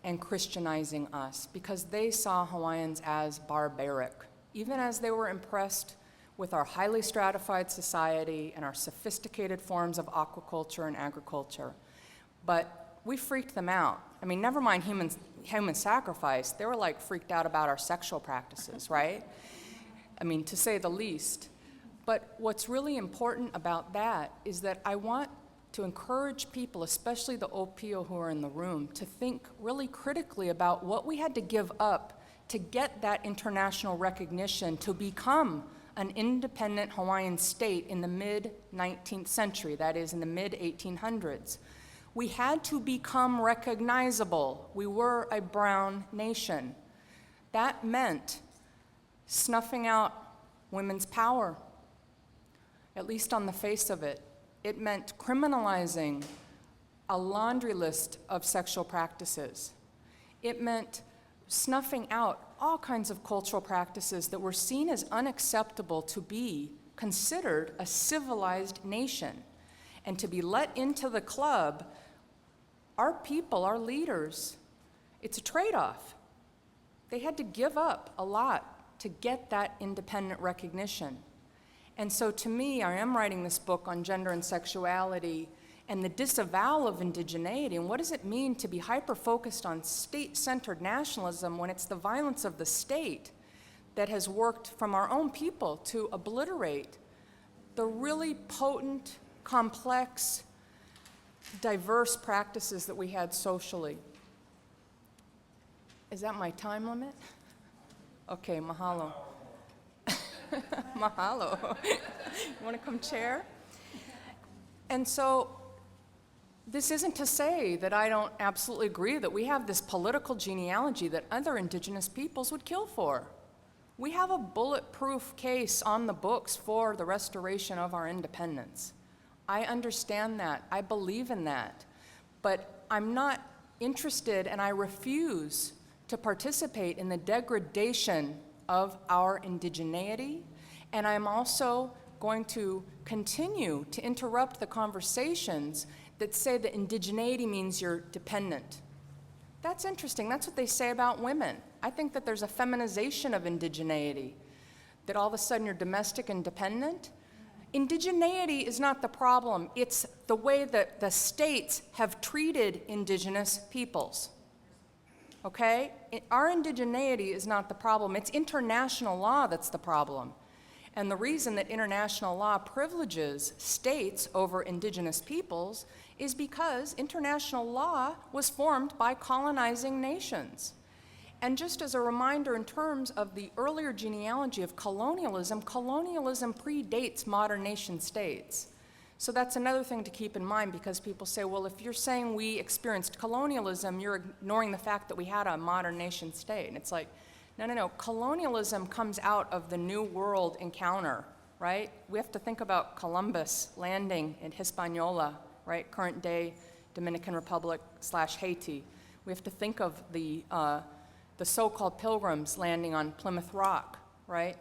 and Christianizing us because they saw Hawaiians as barbaric, even as they were impressed with our highly stratified society and our sophisticated forms of aquaculture and agriculture. But we freaked them out. I mean, never mind human sacrifice, they were like freaked out about our sexual practices, right? I mean, to say the least. But what's really important about that is that I want to encourage people, especially the Opio who are in the room, to think really critically about what we had to give up to get that international recognition to become an independent Hawaiian state in the mid-19th century, that is, in the mid-1800s. We had to become recognizable. We were a brown nation. That meant snuffing out women's power, at least on the face of it. It meant criminalizing a laundry list of sexual practices. It meant snuffing out all kinds of cultural practices that were seen as unacceptable to be considered a civilized nation. And to be let into the club, our people, our leaders, it's a trade-off. They had to give up a lot to get that independent recognition. And so to me, I am writing this book on gender and sexuality and the disavowal of indigeneity, and what does it mean to be hyper-focused on state-centered nationalism when it's the violence of the state that has worked from our own people to obliterate the really potent, complex, diverse practices that we had socially. Is that my time limit? Okay, mahalo. Mahalo. You want to come chair? And so this isn't to say that I don't absolutely agree that we have this political genealogy that other indigenous peoples would kill for. We have a bulletproof case on the books for the restoration of our independence. I understand that. I believe in that. But I'm not interested, and I refuse to participate in the degradation of our indigeneity, and I'm also going to continue to interrupt the conversations that say that indigeneity means you're dependent. That's interesting. That's what they say about women. I think that there's a feminization of indigeneity, that all of a sudden you're domestic and dependent. Indigeneity is not the problem. It's the way that the states have treated indigenous peoples. Okay? Our indigeneity is not the problem. It's international law that's the problem. And the reason that international law privileges states over indigenous peoples is because international law was formed by colonizing nations. And just as a reminder in terms of the earlier genealogy of colonialism, colonialism predates modern nation states. So that's another thing to keep in mind, because people say, well, if you're saying we experienced colonialism, you're ignoring the fact that we had a modern nation state. And it's like, no. Colonialism comes out of the New World encounter, right? We have to think about Columbus landing in Hispaniola, right? Current day Dominican Republic / Haiti. We have to think of the so-called pilgrims landing on Plymouth Rock, right?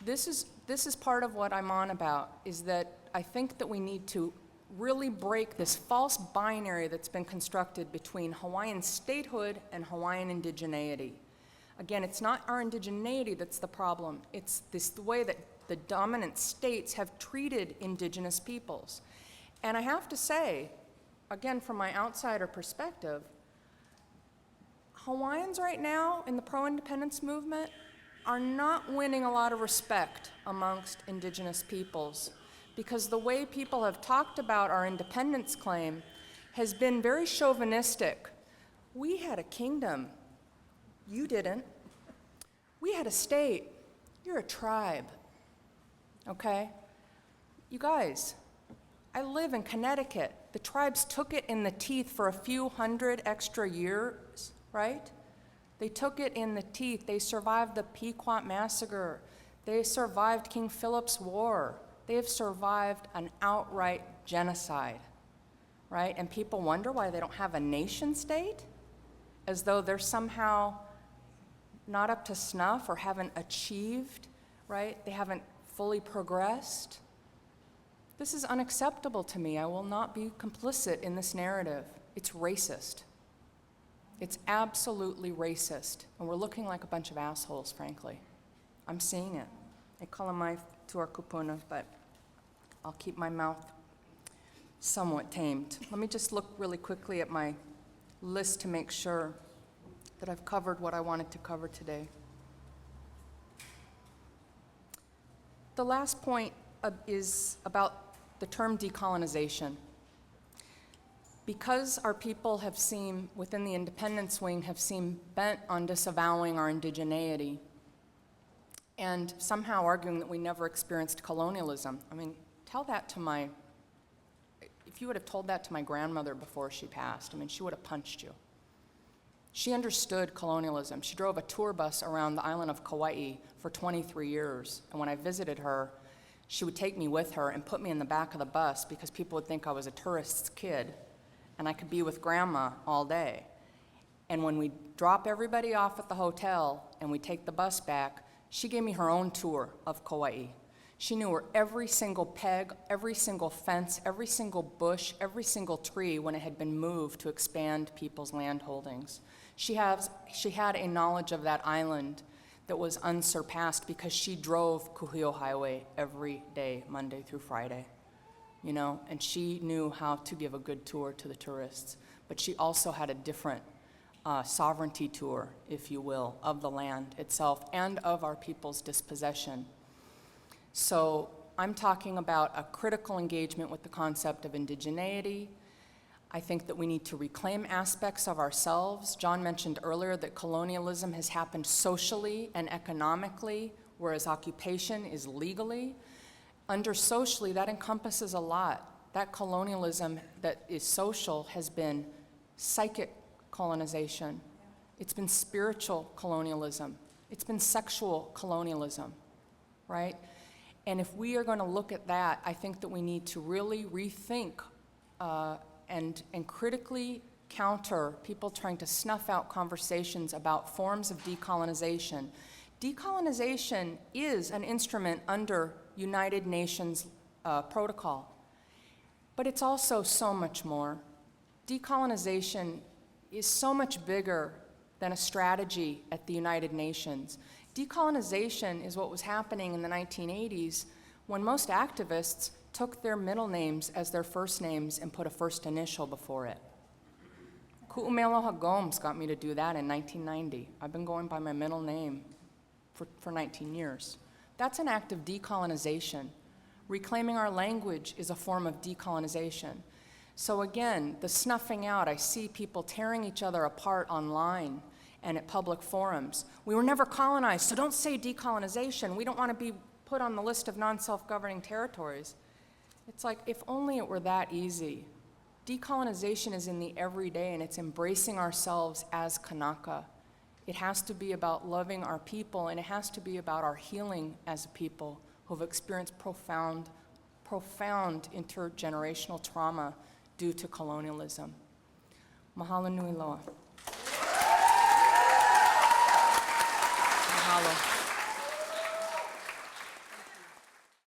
This is part of what I'm on about, is that I think that we need to really break this false binary that's been constructed between Hawaiian statehood and Hawaiian indigeneity. Again, it's not our indigeneity that's the problem. It's the way that the dominant states have treated indigenous peoples. And I have to say, again, from my outsider perspective, Hawaiians right now in the pro-independence movement are not winning a lot of respect amongst indigenous peoples, because the way people have talked about our independence claim has been very chauvinistic. We had a kingdom. You didn't. We had a state. You're a tribe. Okay? You guys, I live in Connecticut. The tribes took it in the teeth for a few hundred extra years, right? They took it in the teeth. They survived the Pequot Massacre. They survived King Philip's War. They have survived an outright genocide, right? And people wonder why they don't have a nation state, as though they're somehow not up to snuff or haven't achieved, right? They haven't fully progressed. This is unacceptable to me. I will not be complicit in this narrative. It's racist. It's absolutely racist, and we're looking like a bunch of assholes, frankly. I'm seeing it. E kala mai tuar kupuna, but I'll keep my mouth somewhat tamed. Let me just look really quickly at my list to make sure that I've covered what I wanted to cover today. The last point is about the term decolonization. Because our people have seemed, within the independence wing, have seemed bent on disavowing our indigeneity and somehow arguing that we never experienced colonialism. I mean, if you would have told that to my grandmother before she passed, I mean, she would have punched you. She understood colonialism. She drove a tour bus around the island of Kauai for 23 years. And when I visited her, she would take me with her and put me in the back of the bus because people would think I was a tourist's kid and I could be with grandma all day. And when we drop everybody off at the hotel and we take the bus back, she gave me her own tour of Kauai. She knew where every single peg, every single fence, every single bush, every single tree when it had been moved to expand people's land holdings. She had a knowledge of that island that was unsurpassed because she drove Kuhio Highway every day, Monday through Friday, you know, and she knew how to give a good tour to the tourists. But she also had a different sovereignty tour, if you will, of the land itself and of our people's dispossession. So I'm talking about a critical engagement with the concept of indigeneity. I think that we need to reclaim aspects of ourselves. John mentioned earlier that colonialism has happened socially and economically, whereas occupation is legally. Under socially, that encompasses a lot. That colonialism that is social has been psychic colonization. It's been spiritual colonialism. It's been sexual colonialism, right? And if we are going to look at that, I think that we need to really rethink and critically counter people trying to snuff out conversations about forms of decolonization. Decolonization is an instrument under United Nations protocol, but it's also so much more. Decolonization is so much bigger than a strategy at the United Nations. Decolonization is what was happening in the 1980s when most activists took their middle names as their first names and put a first initial before it. Ku'umealoha Gomes got me to do that in 1990. I've been going by my middle name for 19 years. That's an act of decolonization. Reclaiming our language is a form of decolonization. So again, the snuffing out, I see people tearing each other apart online and at public forums. We were never colonized, so don't say decolonization. We don't want to be put on the list of non-self-governing territories. It's like, if only it were that easy. Decolonization is in the everyday, and it's embracing ourselves as Kanaka. It has to be about loving our people, and it has to be about our healing as a people who have experienced profound intergenerational trauma due to colonialism. Mahalo nui loa. Mahalo.